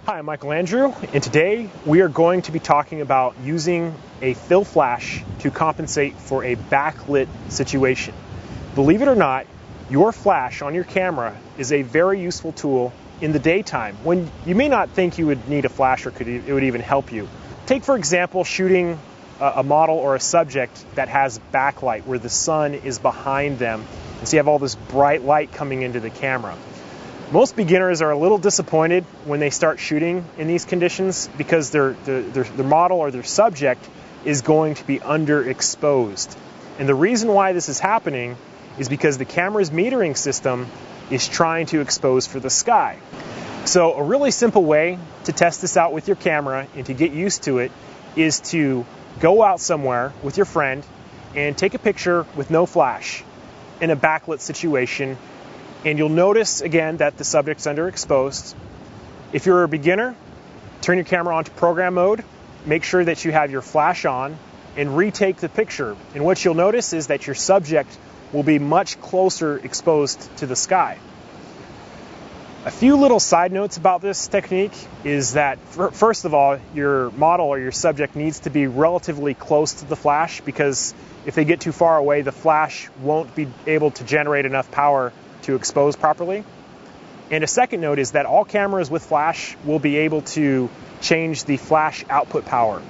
Hi, I'm Michael Andrew, and today we are going to be talking about using a fill flash to compensate for a backlit situation. Believe it or not, your flash on your camera is a very useful tool in the daytime when you may not think you would need a flash or it would even help you. Take, for example, shooting a model or a subject that has backlight where the sun is behind them, and so you have all this bright light coming into the camera. Most beginners are a little disappointed when they start shooting in these conditions because their model or their subject is going to be underexposed. And the reason why this is happening is because the camera's metering system is trying to expose for the sky. So a really simple way to test this out with your camera and to get used to it is to go out somewhere with your friend and take a picture with no flash in a backlit situation. And you'll notice again that the subject's underexposed. If you're a beginner, turn your camera on to program mode, make sure that you have your flash on, and retake the picture. And what you'll notice is that your subject will be much closer exposed to the sky. A few little side notes about this technique is that, first of all, your model or your subject needs to be relatively close to the flash, because if they get too far away, the flash won't be able to generate enough power to expose properly. And a second note is that all cameras with flash will be able to change the flash output power.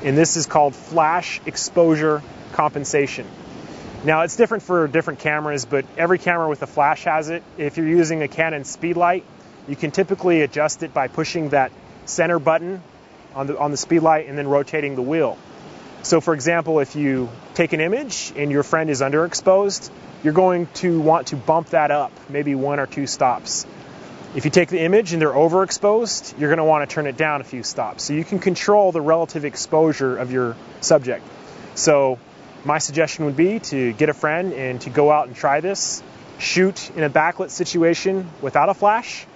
And this is called flash exposure compensation. Now, it's different for different cameras, but every camera with a flash has it. If you're using a Canon Speedlite, you can typically adjust it by pushing that center button on the Speedlite and then rotating the wheel. So for example, if you take an image and your friend is underexposed, you're going to want to bump that up, maybe 1 or 2 stops. If you take the image and they're overexposed, you're going to want to turn it down a few stops. So you can control the relative exposure of your subject. So my suggestion would be to get a friend and to go out and try this. Shoot in a backlit situation without a flash,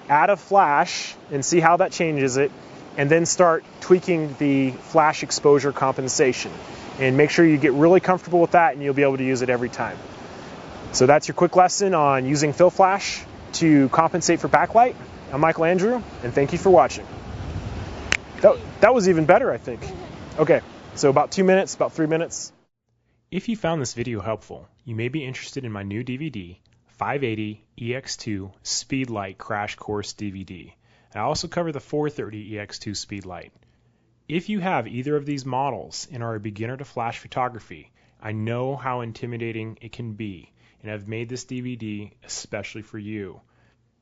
add a flash and see how that changes it, and then start tweaking the flash exposure compensation. And make sure you get really comfortable with that, and you'll be able to use it every time. So that's your quick lesson on using fill flash to compensate for backlight. I'm Michael Andrew, and thank you for watching. That was even better, I think. Okay, so about 2 minutes, about 3 minutes. If you found this video helpful, you may be interested in my new DVD, 580 EX2 Speedlite Crash Course DVD. I also cover the 430 EX2 Speedlite. If you have either of these models and are a beginner to flash photography, I know how intimidating it can be, and I've made this DVD especially for you.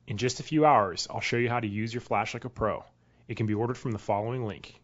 In just a few hours, I'll show you how to use your flash like a pro. It can be ordered from the following link.